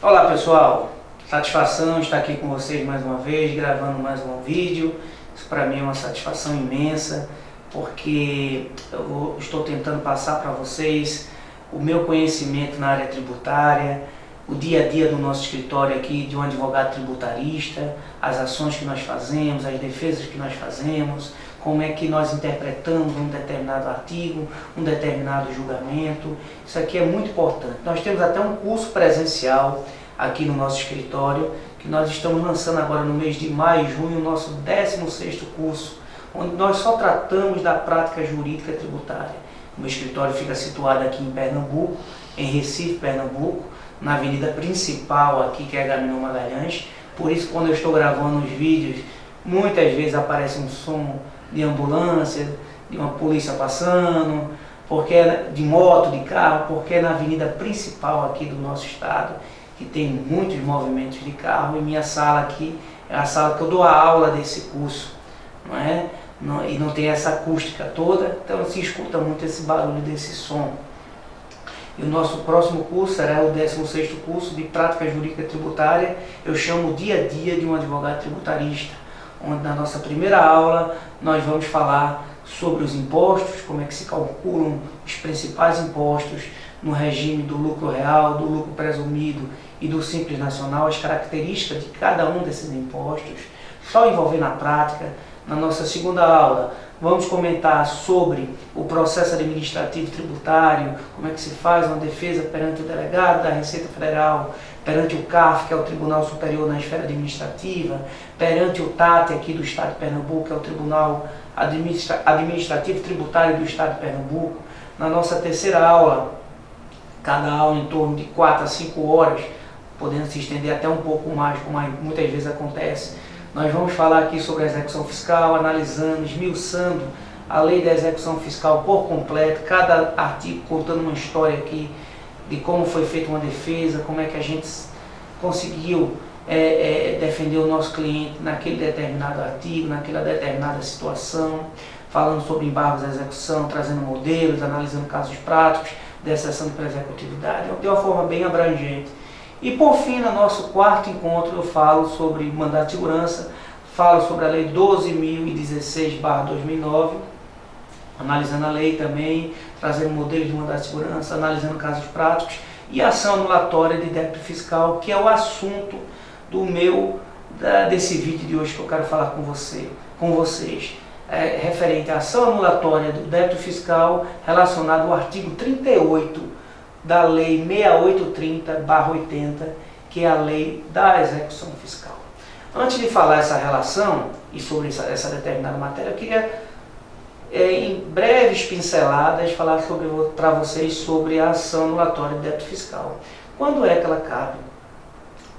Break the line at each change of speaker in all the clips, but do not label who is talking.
Olá pessoal, satisfação estar aqui com vocês mais uma vez, gravando mais um vídeo. Isso para mim é uma satisfação imensa, porque eu estou tentando passar para vocês o meu conhecimento na área tributária, o dia a dia do nosso escritório aqui de um advogado tributarista, as ações que nós fazemos, as defesas que nós fazemos, como é que nós interpretamos um determinado artigo, um determinado julgamento. Isso aqui é muito importante. Nós temos até um curso presencial aqui no nosso escritório, que nós estamos lançando agora no mês de maio e junho, o nosso 16º curso, onde nós só tratamos da prática jurídica tributária. O meu escritório fica situado aqui em Pernambuco, em Recife, Pernambuco, na avenida principal aqui, que é Agamenon Magalhães. Por isso, quando eu estou gravando os vídeos, muitas vezes aparece um som de ambulância, de uma polícia passando, porque é de moto, de carro, porque é na avenida principal aqui do nosso estado, que tem muitos movimentos de carro, e minha sala aqui é a sala que eu dou a aula desse curso, não é? E não tem essa acústica toda, então se escuta muito esse barulho desse som. E o nosso próximo curso será o 16º curso de prática jurídica tributária. Eu chamo o dia a dia de um advogado tributarista, onde na nossa primeira aula nós vamos falar sobre os impostos, como é que se calculam os principais impostos no regime do lucro real, do lucro presumido e do simples nacional, as características de cada um desses impostos, só envolvendo a prática. Na nossa segunda aula vamos comentar sobre o processo administrativo tributário, como é que se faz uma defesa perante o delegado da Receita Federal, perante o CAF, que é o Tribunal Superior na Esfera Administrativa, perante o TAT aqui do Estado de Pernambuco, que é o Tribunal Administrativo Tributário do Estado de Pernambuco. Na nossa terceira aula, cada aula em torno de 4 a 5 horas, podendo se estender até um pouco mais, como muitas vezes acontece, nós vamos falar aqui sobre a execução fiscal, analisando, esmiuçando a lei da execução fiscal por completo, cada artigo contando uma história aqui de como foi feita uma defesa, como é que a gente conseguiu defender o nosso cliente naquele determinado artigo, naquela determinada situação, falando sobre embargos à execução, trazendo modelos, analisando casos práticos de exceção de pré-executividade, de uma forma bem abrangente. E por fim, no nosso quarto encontro, eu falo sobre mandato de segurança, falo sobre a Lei 12.016/2009, analisando a lei também, trazendo modelos de mandato de segurança, analisando casos práticos e ação anulatória de débito fiscal, que é o assunto desse vídeo de hoje que eu quero falar com vocês. Referente à ação anulatória do débito fiscal relacionado ao artigo 38 da Lei 6830/80, que é a lei da execução fiscal. Antes de falar essa relação e sobre essa determinada matéria, eu queria, em breves pinceladas, falar para vocês sobre a ação anulatória de débito fiscal. Quando é que ela cabe?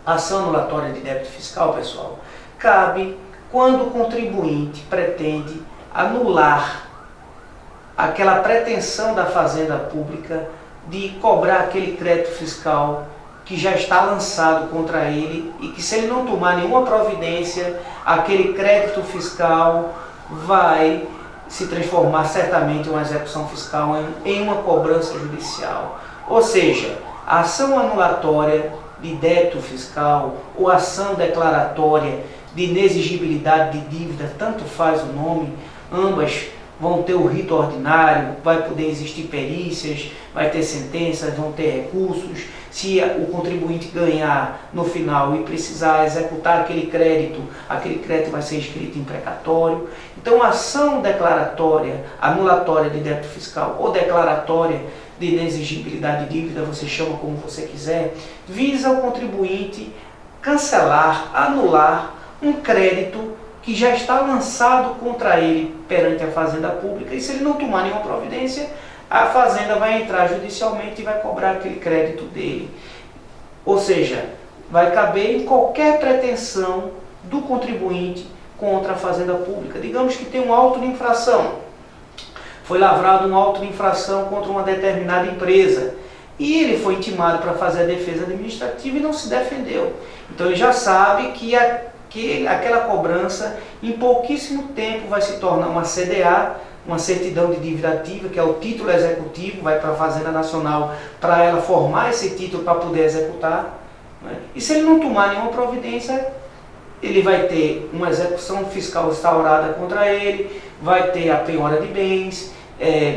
A ação anulatória de débito fiscal, pessoal, cabe quando o contribuinte pretende anular aquela pretensão da Fazenda Pública de cobrar aquele crédito fiscal que já está lançado contra ele e que, se ele não tomar nenhuma providência, aquele crédito fiscal vai se transformar certamente em uma execução fiscal, em uma cobrança judicial. Ou seja, a ação anulatória de débito fiscal ou ação declaratória de inexigibilidade de dívida, tanto faz o nome, ambas vão ter o rito ordinário, vai poder existir perícias, vai ter sentenças, vão ter recursos. Se o contribuinte ganhar no final e precisar executar aquele crédito vai ser escrito em precatório. Então, a ação declaratória, anulatória de débito fiscal ou declaratória de inexigibilidade de dívida, você chama como você quiser, visa o contribuinte cancelar, anular um crédito que já está lançado contra ele perante a Fazenda Pública, e se ele não tomar nenhuma providência, a Fazenda vai entrar judicialmente e vai cobrar aquele crédito dele. Ou seja, vai caber em qualquer pretensão do contribuinte contra a Fazenda Pública. Digamos que tem um auto de infração, foi lavrado um auto de infração contra uma determinada empresa, e ele foi intimado para fazer a defesa administrativa e não se defendeu. Então ele já sabe que aquela cobrança em pouquíssimo tempo vai se tornar uma CDA, uma certidão de dívida ativa, que é o título executivo, vai para a Fazenda Nacional para ela formar esse título para poder executar. né? E se ele não tomar nenhuma providência, ele vai ter uma execução fiscal instaurada contra ele, vai ter a penhora de bens,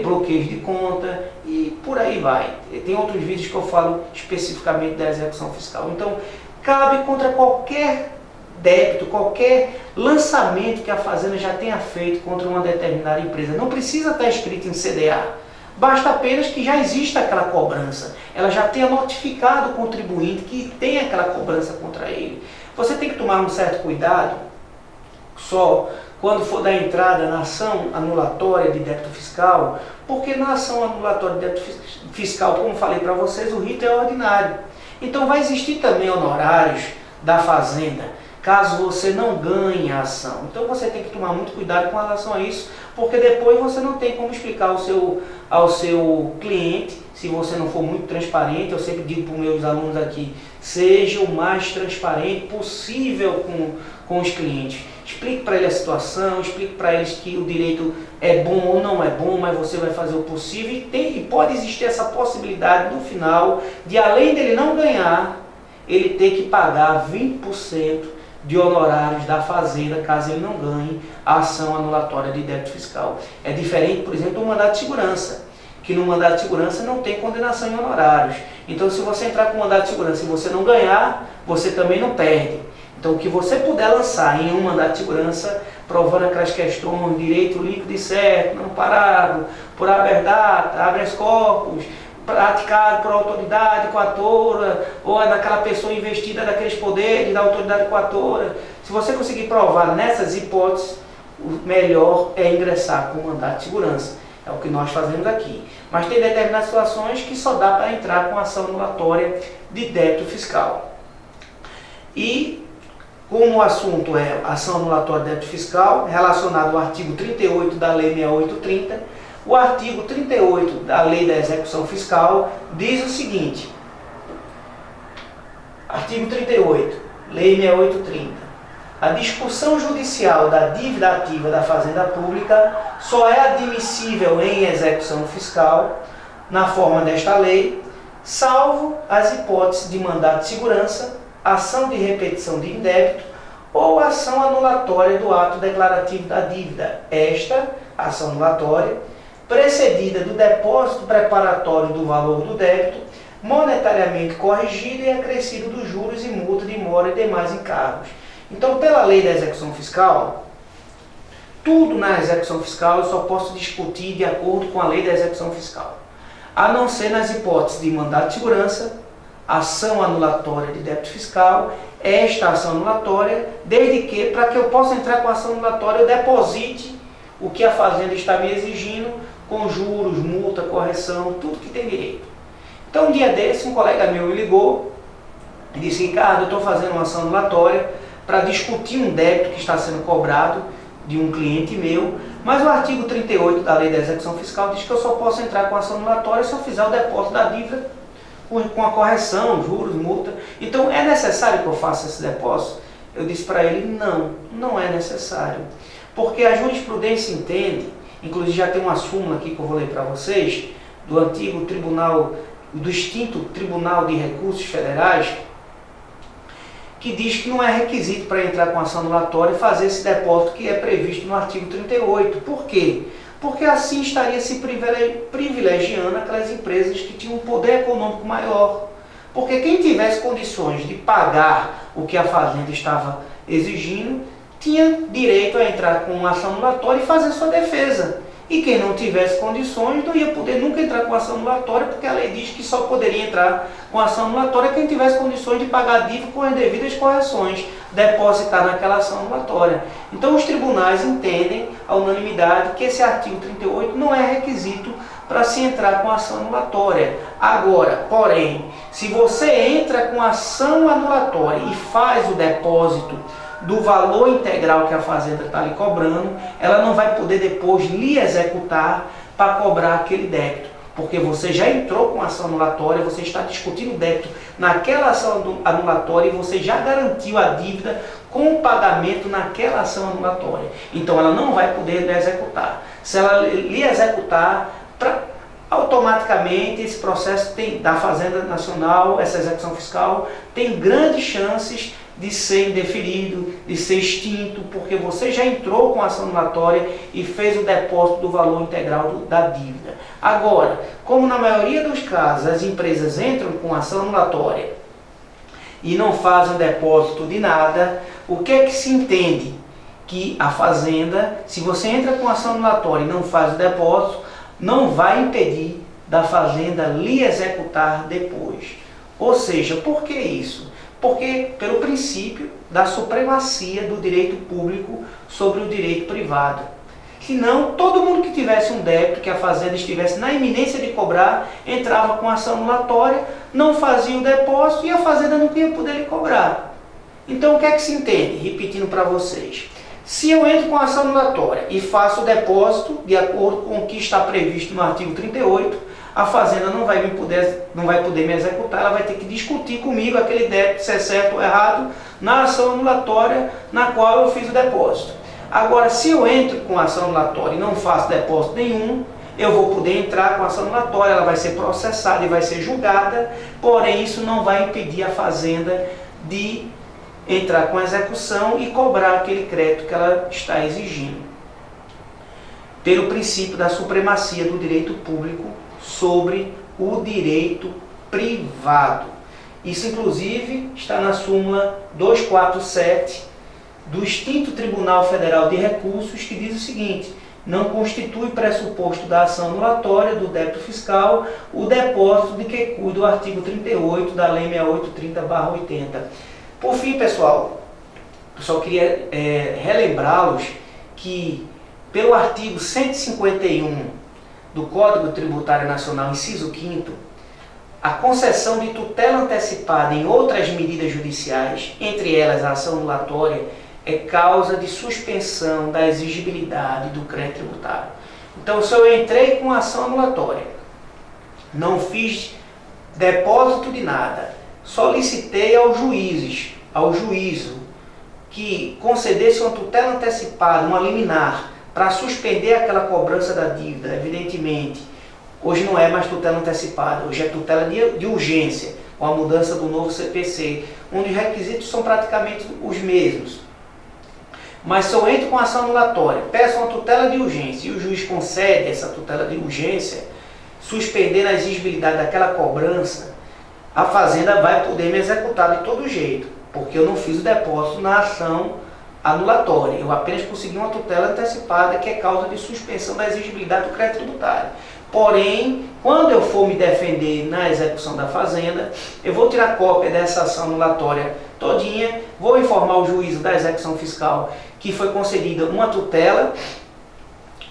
bloqueio de conta e por aí vai. Tem outros vídeos que eu falo especificamente da execução fiscal. Então, cabe contra qualquer débito, qualquer lançamento que a Fazenda já tenha feito contra uma determinada empresa. Não precisa estar escrito em CDA. Basta apenas que já exista aquela cobrança. Ela já tenha notificado o contribuinte que tem aquela cobrança contra ele. Você tem que tomar um certo cuidado só quando for dar entrada na ação anulatória de débito fiscal, porque na ação anulatória de débito fiscal, como falei para vocês, o rito é ordinário. Então vai existir também honorários da Fazenda, caso você não ganhe a ação. Então você tem que tomar muito cuidado com relação a isso, porque depois você não tem como explicar ao seu cliente, se você não for muito transparente. Eu sempre digo para os meus alunos aqui, seja o mais transparente possível com os clientes. Explique para ele a situação, explique para eles que o direito é bom ou não é bom, mas você vai fazer o possível e pode existir essa possibilidade no final de, além dele não ganhar, ele ter que pagar 20% de honorários da Fazenda, caso ele não ganhe a ação anulatória de débito fiscal. É diferente, por exemplo, do mandado de segurança, que no mandado de segurança não tem condenação em honorários. Então, se você entrar com mandado de segurança e você não ganhar, você também não perde. Então, o que você puder lançar em um mandado de segurança, provando aquelas questões, direito líquido e certo, não parado, por habeas data, habeas corpus, praticado por autoridade coatora, ou daquela pessoa investida daqueles poderes da autoridade coatora. Se você conseguir provar nessas hipóteses, o melhor é ingressar com mandado de segurança. É o que nós fazemos aqui. Mas tem determinadas situações que só dá para entrar com ação anulatória de débito fiscal. E como o assunto é ação anulatória de débito fiscal, relacionado ao artigo 38 da Lei 6830, o artigo 38 da Lei da Execução Fiscal diz o seguinte: artigo 38, Lei 6830. A discussão judicial da dívida ativa da Fazenda Pública só é admissível em execução fiscal, na forma desta lei, salvo as hipóteses de mandado de segurança, ação de repetição de indébito ou ação anulatória do ato declarativo da dívida. Esta, ação anulatória, precedida do depósito preparatório do valor do débito, monetariamente corrigido e acrescido dos juros e multa de mora e demais encargos. Então, pela lei da execução fiscal, tudo na execução fiscal eu só posso discutir de acordo com a lei da execução fiscal, a não ser nas hipóteses de mandado de segurança, ação anulatória de débito fiscal, esta ação anulatória, desde que, para que eu possa entrar com a ação anulatória, eu deposite o que a Fazenda está me exigindo, com juros, multa, correção, tudo que tem direito. Então, um dia desse, um colega meu me ligou e disse: Ricardo, eu estou fazendo uma ação anulatória para discutir um débito que está sendo cobrado de um cliente meu, mas o artigo 38 da Lei da Execução Fiscal diz que eu só posso entrar com ação anulatória se eu fizer o depósito da dívida com a correção, juros, multa. Então, é necessário que eu faça esse depósito? Eu disse para ele: não, não é necessário. Porque a jurisprudência entende, inclusive já tem uma súmula aqui que eu vou ler para vocês, do antigo tribunal, do extinto Tribunal de Recursos Federais, que diz que não é requisito para entrar com ação anulatória fazer esse depósito que é previsto no artigo 38. Por quê? Porque assim estaria se privilegiando aquelas empresas que tinham um poder econômico maior. Porque quem tivesse condições de pagar o que a Fazenda estava exigindo, tinha direito a entrar com uma ação anulatória e fazer sua defesa. E quem não tivesse condições não ia poder nunca entrar com ação anulatória, porque a lei diz que só poderia entrar com ação anulatória quem tivesse condições de pagar a dívida com as devidas correções, depositar naquela ação anulatória. Então os tribunais entendem, a unanimidade, que esse artigo 38 não é requisito para se entrar com ação anulatória. Agora, porém, se você entra com ação anulatória e faz o depósito do valor integral que a Fazenda está lhe cobrando, ela não vai poder depois lhe executar para cobrar aquele débito, porque você já entrou com ação anulatória, você está discutindo o débito naquela ação anulatória e você já garantiu a dívida com o pagamento naquela ação anulatória. Então ela não vai poder lhe executar. Se ela lhe executar, automaticamente esse processo da Fazenda Nacional, essa execução fiscal, tem grandes chances de ser indeferido, de ser extinto, porque você já entrou com a ação anulatória e fez o depósito do valor integral da dívida. Agora, como na maioria dos casos as empresas entram com ação anulatória e não fazem o depósito de nada, o que é que se entende? Que a Fazenda, se você entra com ação anulatória e não faz o depósito, não vai impedir da Fazenda lhe executar depois. Ou seja, por que isso? Porque pelo princípio da supremacia do direito público sobre o direito privado. Senão, todo mundo que tivesse um débito, que a Fazenda estivesse na iminência de cobrar, entrava com ação anulatória, não fazia o depósito e a Fazenda não ia poder lhe cobrar. Então, o que é que se entende? Repetindo para vocês. Se eu entro com a ação anulatória e faço o depósito de acordo com o que está previsto no artigo 38, a Fazenda não vai poder me executar, ela vai ter que discutir comigo aquele débito, se é certo ou errado, na ação anulatória na qual eu fiz o depósito. Agora, se eu entro com a ação anulatória e não faço depósito nenhum, eu vou poder entrar com a ação anulatória, ela vai ser processada e vai ser julgada, porém isso não vai impedir a Fazenda de entrar com a execução e cobrar aquele crédito que ela está exigindo. Pelo princípio da supremacia do direito público sobre o direito privado. Isso, inclusive, está na súmula 247 do extinto Tribunal Federal de Recursos, que diz o seguinte: não constitui pressuposto da ação anulatória do débito fiscal o depósito de que cuida o artigo 38 da Lei 6830/80. Por fim, pessoal, eu só queria relembrá-los que, pelo artigo 151 do Código Tributário Nacional, inciso 5º, a concessão de tutela antecipada em outras medidas judiciais, entre elas a ação anulatória, é causa de suspensão da exigibilidade do crédito tributário. Então, se eu entrei com ação anulatória, não fiz depósito de nada, solicitei ao juízo que concedesse uma tutela antecipada, uma liminar, para suspender aquela cobrança da dívida, evidentemente. Hoje não é mais tutela antecipada, hoje é tutela de urgência, com a mudança do novo CPC, onde os requisitos são praticamente os mesmos. Mas se eu entro com ação anulatória, peço uma tutela de urgência e o juiz concede essa tutela de urgência, suspendendo a exigibilidade daquela cobrança, a Fazenda vai poder me executar de todo jeito, porque eu não fiz o depósito na ação anulatória. Eu apenas consegui uma tutela antecipada, que é causa de suspensão da exigibilidade do crédito tributário. Porém, quando eu for me defender na execução da Fazenda, eu vou tirar cópia dessa ação anulatória todinha, vou informar o juízo da execução fiscal que foi concedida uma tutela,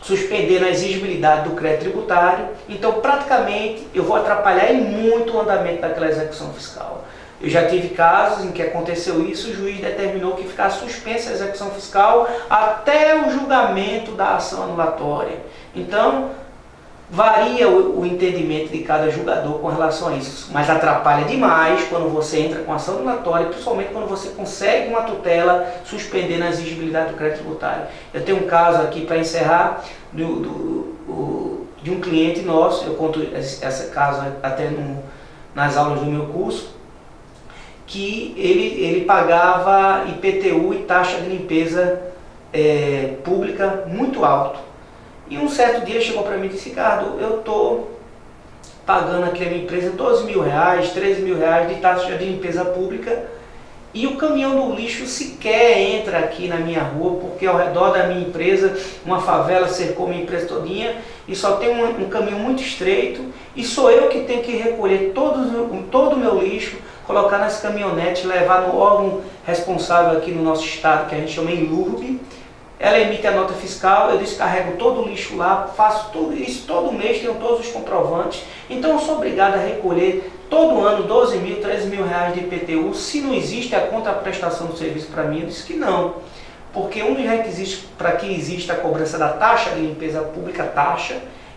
suspendendo a exigibilidade do crédito tributário. Então, praticamente, eu vou atrapalhar em muito o andamento daquela execução fiscal. Eu já tive casos em que aconteceu isso, o juiz determinou que ficasse suspensa a execução fiscal até o julgamento da ação anulatória. Então, varia o entendimento de cada julgador com relação a isso, mas atrapalha demais quando você entra com ação anulatória, principalmente quando você consegue uma tutela suspendendo a exigibilidade do crédito tributário. Eu tenho um caso aqui para encerrar de um cliente nosso, eu conto esse caso até nas aulas do meu curso, que ele pagava IPTU e taxa de limpeza pública muito alto. E um certo dia chegou para mim e disse: Ricardo, eu estou pagando aqui na minha empresa R$12.000, R$13.000 de taxa de limpeza pública e o caminhão do lixo sequer entra aqui na minha rua, porque ao redor da minha empresa, uma favela cercou minha empresa todinha e só tem um caminho muito estreito e sou eu que tenho que recolher todo o meu lixo, colocar nas caminhonetes, levar no órgão responsável aqui no nosso estado, que a gente chama ENLURB. Ela emite a nota fiscal, eu descarrego todo o lixo lá, faço tudo isso todo mês, tenho todos os comprovantes. Então eu sou obrigado a recolher todo ano R$12.000, R$13.000 de IPTU. Se não existe a contraprestação do serviço para mim, eu disse que não. Porque um dos requisitos para que exista a cobrança da taxa de limpeza pública,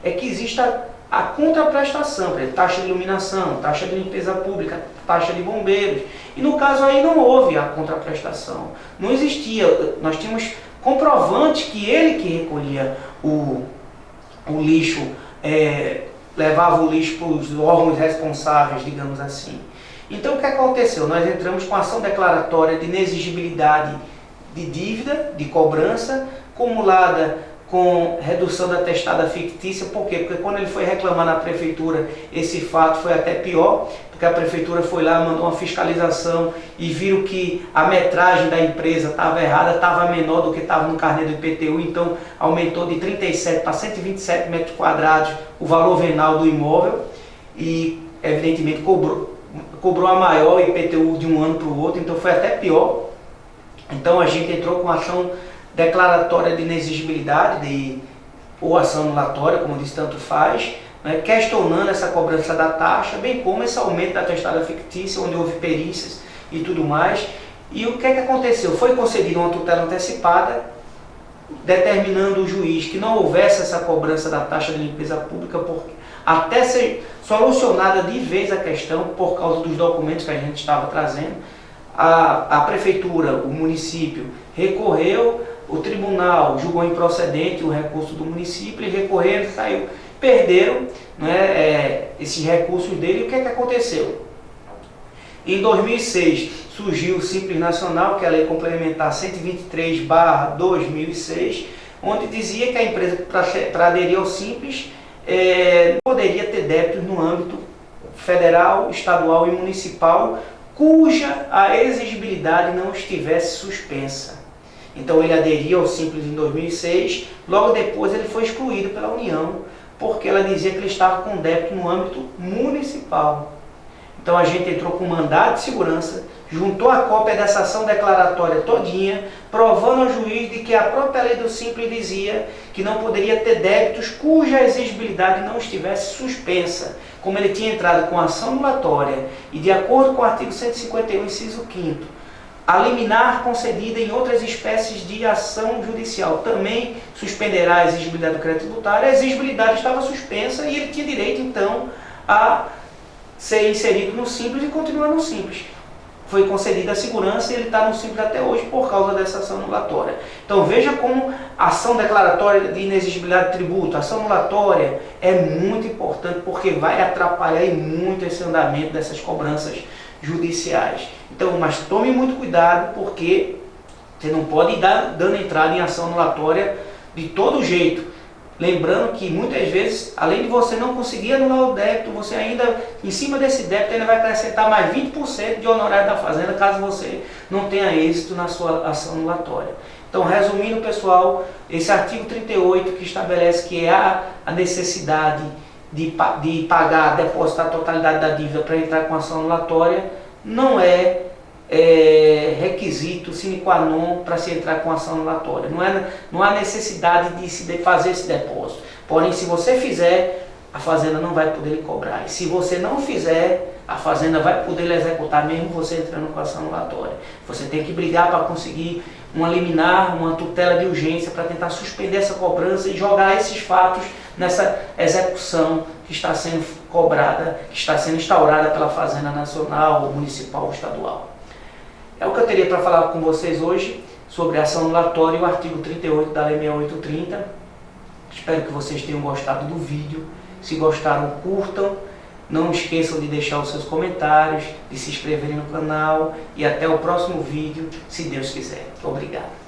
é que exista a contraprestação, por exemplo, taxa de iluminação, taxa de limpeza pública, taxa de bombeiros. E no caso aí não houve a contraprestação. Não existia, nós tínhamos comprovante que ele que recolhia o lixo levava o lixo para os órgãos responsáveis, digamos assim. Então o que aconteceu? Nós entramos com ação declaratória de inexigibilidade de dívida, de cobrança, acumulada com redução da testada fictícia. Por quê? Porque quando ele foi reclamar na prefeitura, esse fato foi até pior, porque a prefeitura foi lá, mandou uma fiscalização e viram que a metragem da empresa estava errada, estava menor do que estava no carnê do IPTU, então aumentou de 37 para 127 metros quadrados o valor venal do imóvel e, evidentemente, cobrou a maior IPTU de um ano para o outro, então foi até pior. Então a gente entrou com ação declaratória de inexigibilidade ou ação anulatória, como disse, tanto faz, né, questionando essa cobrança da taxa, bem como esse aumento da testada fictícia, onde houve perícias e tudo mais. E o que é que aconteceu? Foi concedida uma tutela antecipada, determinando o juiz que não houvesse essa cobrança da taxa de limpeza pública, até ser solucionada de vez a questão, por causa dos documentos que a gente estava trazendo. A prefeitura, o município, recorreu, o tribunal julgou improcedente o recurso do município, eles recorreram, perderam, né, esses recursos dele. E o que é que aconteceu? Em 2006 surgiu o Simples Nacional, que é a Lei Complementar 123/2006, onde dizia que a empresa, para aderir ao Simples, não poderia ter débitos no âmbito federal, estadual e municipal, cuja a exigibilidade não estivesse suspensa. Então ele aderiu ao Simples em 2006, logo depois ele foi excluído pela União, porque ela dizia que ele estava com débito no âmbito municipal. Então a gente entrou com mandado de segurança, juntou a cópia dessa ação declaratória todinha, provando ao juiz de que a própria lei do Simples dizia que não poderia ter débitos cuja exigibilidade não estivesse suspensa. Como ele tinha entrado com ação anulatória e de acordo com o artigo 151, inciso 5º, a liminar concedida em outras espécies de ação judicial também suspenderá a exigibilidade do crédito tributário, a exigibilidade estava suspensa e ele tinha direito então a ser inserido no Simples e continuar no Simples. Foi concedida a segurança e ele está no Simples até hoje por causa dessa ação anulatória. Então veja como a ação declaratória de inexigibilidade de tributo, a ação anulatória é muito importante, porque vai atrapalhar muito esse andamento dessas cobranças judiciais. Então, mas tome muito cuidado, porque você não pode ir dando entrada em ação anulatória de todo jeito. Lembrando que muitas vezes, além de você não conseguir anular o débito, você ainda, em cima desse débito, ainda vai acrescentar mais 20% de honorário da fazenda, caso você não tenha êxito na sua ação anulatória. Então, resumindo, pessoal, esse artigo 38 que estabelece que há a necessidade de pagar, depositar a totalidade da dívida para entrar com ação anulatória, não é requisito sine qua non para se entrar com ação anulatória. Não há necessidade de se fazer esse depósito. Porém, se você fizer, a fazenda não vai poder lhe cobrar. E se você não fizer, a fazenda vai poder lhe executar mesmo você entrando com ação anulatória. Você tem que brigar para conseguir uma liminar, uma tutela de urgência para tentar suspender essa cobrança e jogar esses fatos nessa execução que está sendo cobrada, que está sendo instaurada pela Fazenda Nacional, Municipal ou Estadual. É o que eu teria para falar com vocês hoje sobre a ação anulatória e o artigo 38 da Lei 6830. Espero que vocês tenham gostado do vídeo. Se gostaram, curtam. Não esqueçam de deixar os seus comentários, de se inscreverem no canal e até o próximo vídeo, se Deus quiser. Obrigado.